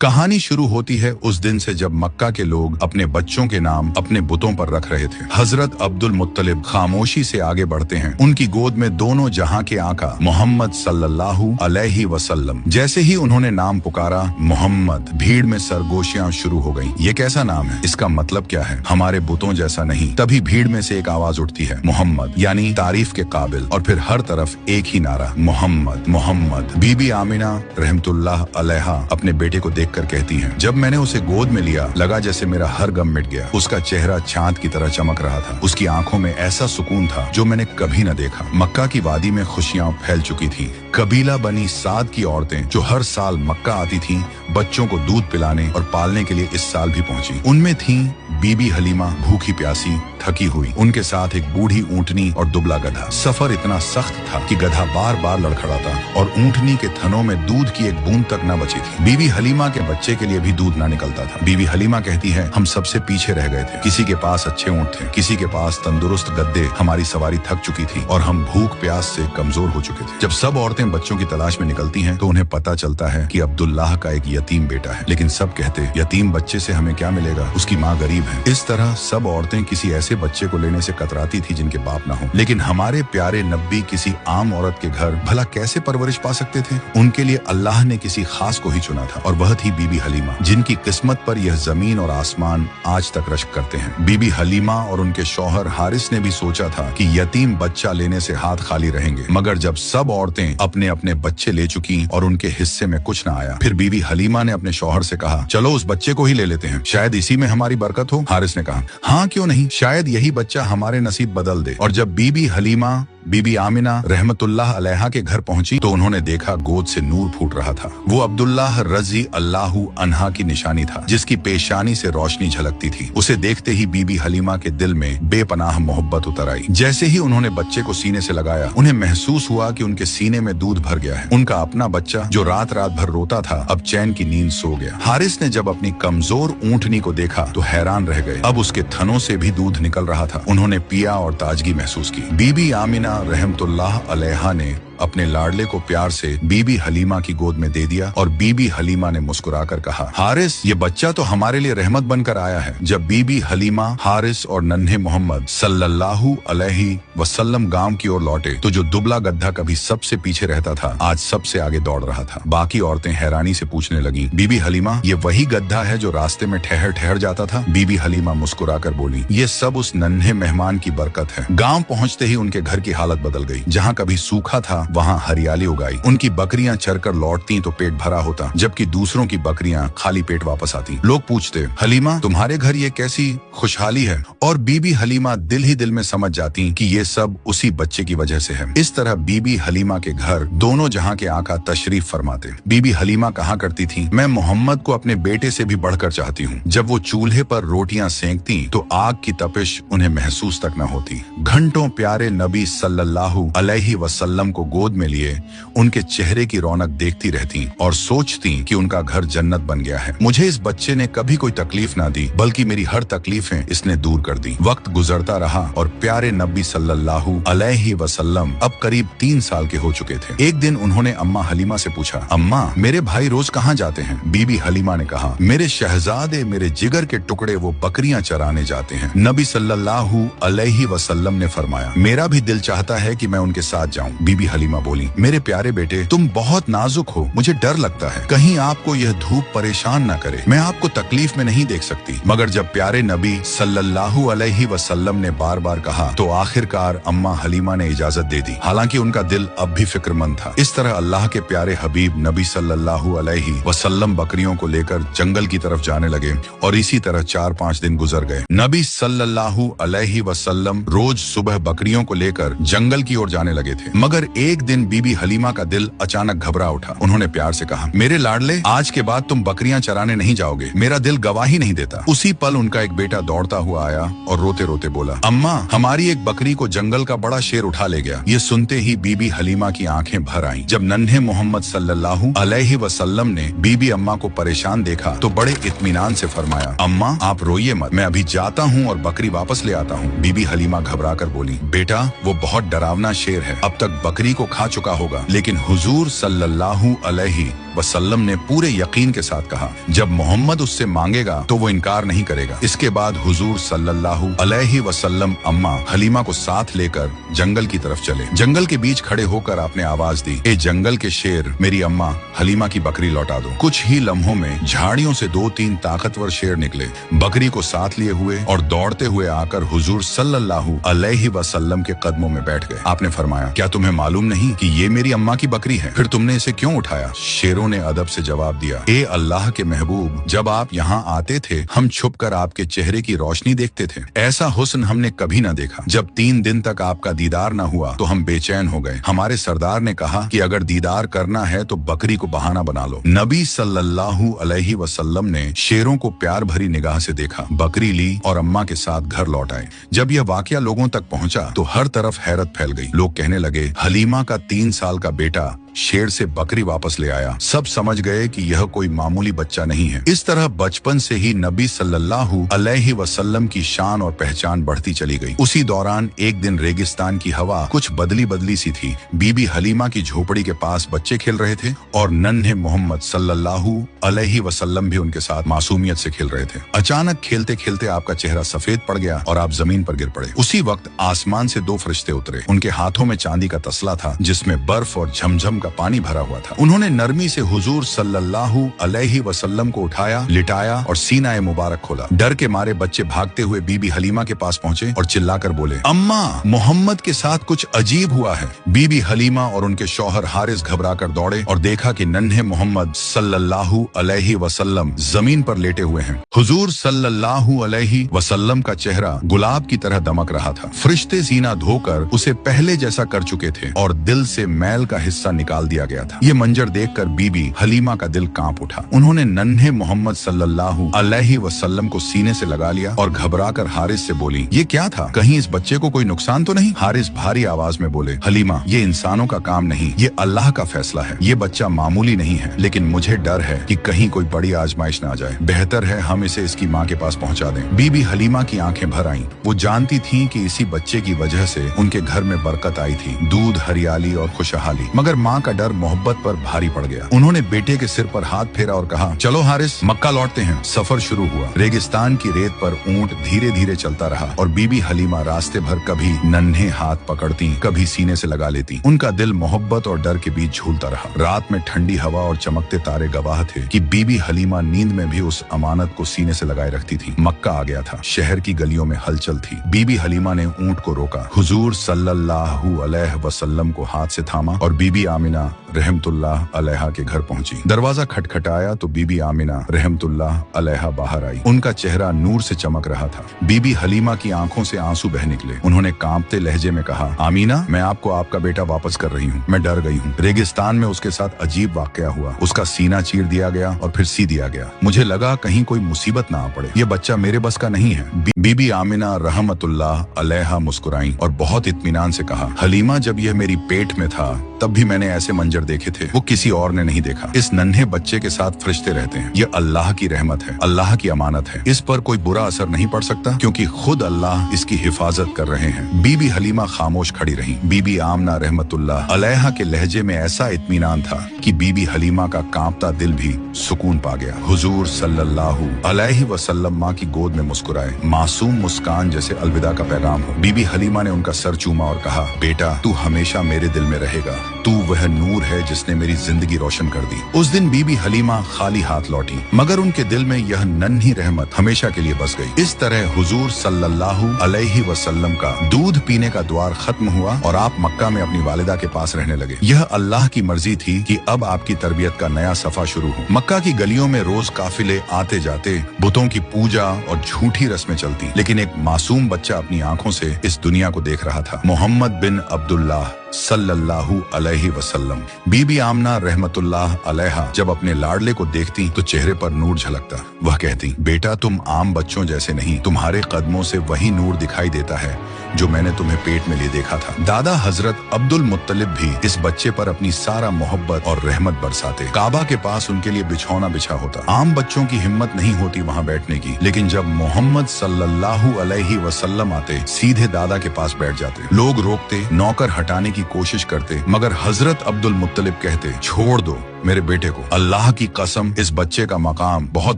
कहानी शुरू होती है उस दिन से जब मक्का के लोग अपने बच्चों के नाम अपने बुतों पर रख रहे थे। हजरत अब्दुल मुत्तलिब खामोशी से आगे बढ़ते हैं। उनकी गोद में दोनों जहां के आका मोहम्मद सल्लल्लाहु अलैहि वसल्लम। जैसे ही उन्होंने नाम पुकारा मोहम्मद, भीड़ में सरगोशियां शुरू हो गईं। ये कैसा नाम है? इसका मतलब क्या है? हमारे बुतों जैसा नहीं। तभी भीड़ में से एक आवाज उठती है, मोहम्मद यानी तारीफ के काबिल। और फिर हर तरफ एक ही नारा, मोहम्मद मोहम्मद। बीबी आमिना रहमतुल्लाह अलैहा अपने बेटे को कर कहती हैं, जब मैंने उसे गोद में लिया लगा जैसे मेरा हर गम मिट गया। उसका चेहरा चांद की तरह चमक रहा था। उसकी आंखों में ऐसा सुकून था जो मैंने कभी न देखा। मक्का की वादी में खुशियां फैल चुकी थी। कबीला बनी साद की औरतें जो हर साल मक्का आती थीं, बच्चों को दूध पिलाने और पालने के लिए इस साल भी पहुंची। उनमें थीं बीबी हलीमा, भूखी प्यासी थकी हुई। उनके साथ एक बूढ़ी ऊंटनी और दुबला गधा। सफर इतना सख्त था कि गधा बार बार लड़खड़ाता और ऊंटनी के थनों में दूध की एक बूंद तक न बची थी। बीबी हलीमा के बच्चे के लिए भी दूध ना निकलता था। बीबी हलीमा कहती है, हम सबसे पीछे रह गए थे। किसी के पास अच्छे ऊंट थे, किसी के पास तंदुरुस्त गद्दे। हमारी सवारी थक चुकी थी और हम भूख प्यास से कमजोर हो चुके थे। जब सब औरतें बच्चों की तलाश में निकलती हैं तो उन्हें पता चलता है कि अब्दुल्लाह का एक यतीम बेटा है। लेकिन सब कहते, यतीम बच्चे से हमें क्या मिलेगा, उसकी माँ गरीब है। इस तरह सब औरतें किसी ऐसे बच्चे को लेने से कतराती थी जिनके बाप ना हो। लेकिन हमारे प्यारे नब्बी किसी आम औरत के घर भला कैसे परवरिश पा सकते थे? उनके लिए अल्लाह ने किसी खास को ही चुना था और वह थी बीबी हलीमा, जिनकी किस्मत पर यह जमीन और आसमान आज तक रश्क करते हैं। बीबी हलीमा और उनके शौहर हारिस ने भी सोचा था कि यतीम बच्चा लेने से हाथ खाली रहेंगे। मगर जब सब औरतें अपने अपने बच्चे ले चुकी और उनके हिस्से में कुछ न आया, फिर बीबी हलीमा ने अपने शौहर से कहा, चलो उस बच्चे को ही ले लेते हैं, शायद इसी में हमारी बरकत हो। हारिस ने कहा, हाँ क्यों नहीं, शायद यही बच्चा हमारे नसीब बदल दे। और जब बीबी हलीमा बीबी आमिना रहमतुल्लाह अलैहा के घर पहुंची तो उन्होंने देखा गोद से नूर फूट रहा था। वो अब्दुल्लाह रजी अल्लाहु अन्हा की निशानी था, जिसकी पेशानी से रोशनी झलकती थी। उसे देखते ही बीबी हलीमा के दिल में बेपनाह मोहब्बत उतर आई। जैसे ही उन्होंने बच्चे को सीने से लगाया, उन्हें महसूस हुआ कि उनके सीने में दूध भर गया है। उनका अपना बच्चा जो रात रात भर रोता था, अब चैन की नींद सो गया। हारिस ने जब अपनी कमजोर ऊंटनी को देखा तो हैरान रह गए। अब उसके थनों से भी दूध निकल रहा था। उन्होंने पिया और ताजगी महसूस की। बीबी आमिना रहमतुल्लाह अलैहा ने अपने लाडले को प्यार से बीबी हलीमा की गोद में दे दिया और बीबी हलीमा ने मुस्कुराकर कहा, हारिस, ये बच्चा तो हमारे लिए रहमत बनकर आया है। जब बीबी हलीमा, हारिस और नन्हे मोहम्मद सल्लल्लाहु अलैहि वसल्लम गांव की ओर लौटे तो जो दुबला गधा कभी सबसे पीछे रहता था, आज सबसे आगे दौड़ रहा था। बाकी औरतें हैरानी से पूछने लगी, बीबी हलीमा, ये वही गधा है जो रास्ते में ठहर ठहर जाता था? बीबी हलीमा मुस्कुराकर बोली, ये सब उस नन्हे मेहमान की बरकत है। गाँव पहुँचते ही उनके घर की हालत बदल गई। जहाँ कभी सूखा था वहाँ हरियाली उगाई। उनकी बकरियां चरकर लौटती तो पेट भरा होता, जबकि दूसरों की बकरियां खाली पेट वापस आती। लोग पूछते, हलीमा, तुम्हारे घर ये कैसी खुशहाली है? और बीबी हलीमा दिल ही दिल में समझ जाती कि ये सब उसी बच्चे की वजह से है। इस तरह बीबी हलीमा के घर दोनों जहां के आका तशरीफ फरमाते। बीबी हलीमा कहा करती थी, मैं मोहम्मद को अपने बेटे से भी बढ़कर चाहती हूँ। जब वो चूल्हे पर रोटियां सेंकती तो आग की तपिश उन्हें महसूस तक न होती। घंटों प्यारे नबी सल्लल्लाहु अलैहि वसल्लम को गोद में लिए उनके चेहरे की रौनक देखती रहती और सोचती कि उनका घर जन्नत बन गया है। मुझे इस बच्चे ने कभी कोई तकलीफ ना दी, बल्कि मेरी हर तकलीफें इसने दूर कर दी। वक्त गुजरता रहा और प्यारे नबी सल्लल्लाहु अलैहि वसल्लम अब करीब 3 साल के हो चुके थे। एक दिन उन्होंने अम्मा हलीमा से पूछा, अम्मा, मेरे भाई रोज कहाँ जाते हैं? बीबी हलीमा ने कहा, मेरे शहजादे, मेरे जिगर के टुकड़े, वो बकरियां चराने जाते हैं। नबी सल्लल्लाहु अलैहि वसल्लम ने फरमाया, मेरा भी दिल चाहता है कि मैं उनके साथ जाऊं। बीबी हलीमा बोली, मेरे प्यारे बेटे, तुम बहुत नाजुक हो, मुझे डर लगता है कहीं आपको यह धूप परेशान न करे। मैं आपको तकलीफ में नहीं देख सकती। मगर जब प्यारे नबी सल्लल्लाहु अलैहि वसल्लम ने बार बार कहा तो आखिरकार अम्मा हलीमा ने इजाजत दे दी। हालांकि उनका दिल अब भी फिक्रमंद था। इस तरह अल्लाह के प्यारे हबीब नबी सल्लल्लाहु अलैहि वसल्लम बकरियों को लेकर जंगल की तरफ जाने लगे और इसी तरह 4-5 दिन गुजर गए। नबी सल्लल्लाहु अलैहि वसल्लम रोज सुबह बकरियों को लेकर जंगल की ओर जाने लगे थे। मगर एक दिन बीबी हलीमा का दिल अचानक घबरा उठा। उन्होंने प्यार से कहा, मेरे लाडले, आज के बाद तुम बकरियां चराने नहीं जाओगे, मेरा दिल गवाही नहीं देता। उसी पल उनका एक बेटा दौड़ता हुआ आया और रोते रोते बोला, अम्मा, हमारी एक बकरी को जंगल का बड़ा शेर उठा ले गया। ये सुनते ही बीबी हलीमा की आंखें भर आईं। जब नन्हे मोहम्मद सल्लल्लाहु अलैहि वसल्लम ने बीबी अम्मा को परेशान देखा तो बड़े इत्मीनान से फरमाया, अम्मा, आप रोइए मत, मैं अभी जाता हूँ और बकरी वापस ले आता हूँ। बीबी हलीमा घबरा कर बोली, बेटा, वो बहुत डरावना शेर है, अब तक बकरी को खा चुका होगा, लेकिन हुजूर सल्लल्लाहु अलैहि वसल्लम ने पूरे यकीन के साथ कहा, जब मोहम्मद उससे मांगेगा तो वो इनकार नहीं करेगा। इसके बाद हुजूर सल्लल्लाहु अलैहि वसल्लम अम्मा हलीमा को साथ लेकर जंगल की तरफ चले। जंगल के बीच खड़े होकर आपने आवाज दी, ए जंगल के शेर, मेरी अम्मा हलीमा की बकरी लौटा दो। कुछ ही लम्हों में झाड़ियों से 2-3 ताकतवर शेर निकले, बकरी को साथ लिए हुए और दौड़ते हुए आकर हुजूर सल्लल्लाहु अलैहि वसल्लम के कदमों में बैठ गए। आपने फरमाया, क्या तुम्हें मालूम नहीं कि ये मेरी अम्मा की बकरी है? फिर तुमने इसे क्यों उठाया? शेरों ने अदब से जवाब दिया, ए अल्लाह के महबूब, जब आप यहाँ आते थे हम छुपकर आपके चेहरे की रोशनी देखते थे। ऐसा हुस्न हमने कभी न देखा। जब 3 दिन तक आपका दीदार न हुआ तो हम बेचैन हो गए। हमारे सरदार ने कहा कि अगर दीदार करना है तो बकरी को बहाना बना लो। नबी सल्लल्लाहु अलैहि वसल्लम ने शेरों को प्यार भरी निगाह से देखा, बकरी ली और अम्मा के साथ घर लौट आए। जब यह वाकया लोगों तक पहुंचा तो हर तरफ हैरत फैल गई। लोग कहने लगे, हलीमा का 3 साल का बेटा शेर से बकरी वापस ले आया। सब समझ गए कि यह कोई मामूली बच्चा नहीं है। इस तरह बचपन से ही नबी सल्लल्लाहु अलैहि वसल्लम की शान और पहचान बढ़ती चली गई। उसी दौरान एक दिन रेगिस्तान की हवा कुछ बदली बदली सी थी। बीबी हलीमा की झोपड़ी के पास बच्चे खेल रहे थे और नन्हे मोहम्मद सल्लल्लाहु अलैहि वसल्लम भी उनके साथ मासूमियत से खेल रहे थे। अचानक खेलते खेलते आपका चेहरा सफेद पड़ गया और आप जमीन पर गिर पड़े। उसी वक्त आसमान से 2 फरिश्ते उतरे। उनके हाथों में चांदी का तसला था जिसमें बर्फ और झमझम का पानी भरा हुआ था। उन्होंने नरमी से हुजूर सल्लल्लाहु अलैहि वसल्लम को उठाया, लिटाया और सीना मुबारक खोला। डर के मारे बच्चे भागते हुए बीबी हलीमा के पास पहुंचे और चिल्लाकर बोले, अम्मा, मोहम्मद के साथ कुछ अजीब हुआ है। बीबी हलीमा और उनके शौहर हारिस घबराकर दौड़े और देखा कि नन्हे मोहम्मद सल्लल्लाहु अलैहि वसल्लम जमीन पर लेटे हुए हैं। हुजूर सल्लल्लाहु अलैहि वसल्लम का चेहरा गुलाब की तरह दमक रहा था। फरिश्ते सीना धोकर उसे पहले जैसा कर चुके थे और दिल से मैल का हिस्सा निकाल दिया गया था। ये मंजर देखकर बीबी हलीमा का दिल कांप उठा। उन्होंने नन्हे मोहम्मद सल्लल्लाहु अलैहि वसल्लम को सीने से लगा लिया और घबराकर हारिस से बोली, ये क्या था? कहीं इस बच्चे को कोई नुकसान तो नहीं? हारिस भारी आवाज में बोले, हलीमा, ये इंसानों का काम नहीं, ये अल्लाह का फैसला है। ये बच्चा मामूली नहीं है, लेकिन मुझे डर है कि कहीं कोई बड़ी आजमाइश न आ जाए। बेहतर है हम इसे इसकी माँ के पास पहुँचा दें। बीबी हलीमा की आंखें भर आईं। वो जानती थी कि इसी बच्चे की वजह से उनके घर में बरकत आई थी, दूध, हरियाली और खुशहाली। मगर माँ का डर मोहब्बत पर भारी पड़ गया। उन्होंने बेटे के सिर पर हाथ फेरा और कहा, चलो हारिस, मक्का लौटते हैं। सफर शुरू हुआ। रेगिस्तान की रेत पर ऊंट धीरे धीरे चलता रहा और बीबी हलीमा रास्ते भर कभी नन्हे हाथ पकड़ती, कभी सीने से लगा लेती। उनका दिल मोहब्बत और डर के बीच झूलता रहा। रात में ठंडी हवा और चमकते तारे गवाह थे कि बीबी हलीमा नींद में भी उस अमानत को सीने से लगाए रखती थी। मक्का आ गया था। शहर की गलियों में हलचल थी। बीबी हलीमा ने ऊंट को रोका, हुजूर सल्लल्लाहु अलैहि वसल्लम को हाथ से थामा और बीबी आमिना रहमतुल्लाह अलैहा के घर पहुंची। दरवाजा खटखटाया तो बीबी आमिना रहमतुल्लाह अलैहा बाहर आई। उनका चेहरा नूर से चमक रहा था। बीबी हलीमा की आंखों से आंसू बह निकले। उन्होंने कांपते लहजे में कहा, आमीना, मैं आपको आपका बेटा वापस कर रही हूँ। मैं डर गई हूँ। रेगिस्तान में उसके साथ अजीब वाकया हुआ। उसका सीना चीर दिया गया और फिर सी दिया गया। मुझे लगा कहीं कोई मुसीबत ना आ पड़े। ये बच्चा मेरे बस का नहीं है। बीबी आमिना रहमतुल्लाह अलैहा मुस्कुराई और बहुत इत्मीनान से कहा, हलीमा, जब यह मेरी पेट में था तब भी मैंने ऐसे मंजर देखे थे, वो किसी और ने नहीं देखा। इस नन्हे बच्चे के साथ फरिश्ते रहते हैं। ये अल्लाह की रहमत है, अल्लाह की अमानत है। इस पर कोई बुरा असर नहीं पड़ सकता क्योंकि खुद अल्लाह इसकी हिफाजत कर रहे हैं। बीबी हलीमा खामोश खड़ी रही। बीबी आमना रहमतुल्लाह अलैहा के लहजे में ऐसा इत्मीनान था कि बीबी हलीमा का कांपता दिल भी सुकून पा गया। हुजूर सल्लल्लाहु अलैहि वसल्लम माँ की गोद में मुस्कुराए, मासूम मुस्कान जैसे अलविदा का पैगाम हो। बीबी हलीमा ने उनका सर चूमा और कहा, बेटा, तू हमेशा मेरे दिल में रहेगा। तू वह नूर है जिसने मेरी जिंदगी रोशन कर दी। उस दिन बीबी हलीमा खाली हाथ लौटी, मगर उनके दिल में यह नन्ही रहमत हमेशा के लिए बस गई। इस तरह हुजूर सल्लल्लाहु अलैहि वसल्लम का दूध पीने का द्वार खत्म हुआ और आप मक्का में अपनी वालिदा के पास रहने लगे। यह अल्लाह की मर्जी थी कि अब आपकी तरबियत का नया सफा शुरू हो। मक्का की गलियों में रोज काफिले आते जाते, बुतों की पूजा और झूठी रस्में चलती, लेकिन एक मासूम बच्चा अपनी आंखों से इस दुनिया को देख रहा था, मोहम्मद बिन अब्दुल्लाह सल्लल्लाहु अलैहि वसल्लम। बीबी आमना रहमतुल्लाह अलैहा जब अपने लाडले को देखती तो चेहरे पर नूर झलकता। वह कहती, बेटा, तुम आम बच्चों जैसे नहीं, तुम्हारे कदमों से वही नूर दिखाई देता है जो मैंने तुम्हें पेट में लिए देखा था। दादा हजरत अब्दुल मुत्तलिब भी इस बच्चे पर अपनी सारा मोहब्बत और रहमत बरसाते। काबा के पास उनके लिए बिछौना बिछा होता। आम बच्चों की हिम्मत नहीं होती वहाँ बैठने की, लेकिन जब मोहम्मद सल्लल्लाहु अलैहि वसल्लम आते, सीधे दादा के पास बैठ जाते। लोग रोकते, नौकर हटाने की की कोशिश करते, मगर हजरत अब्दुल मुत्तलिब कहते, छोड़ दो मेरे बेटे को, अल्लाह की कसम इस बच्चे का मकाम बहुत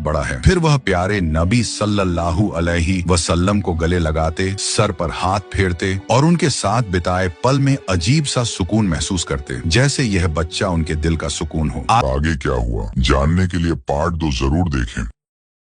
बड़ा है। फिर वह प्यारे नबी सल्लल्लाहु अलैहि वसल्लम को गले लगाते, सर पर हाथ फेरते और उनके साथ बिताए पल में अजीब सा सुकून महसूस करते, जैसे यह बच्चा उनके दिल का सुकून हो। आगे क्या हुआ जानने के लिए पार्ट 2 जरूर देखें।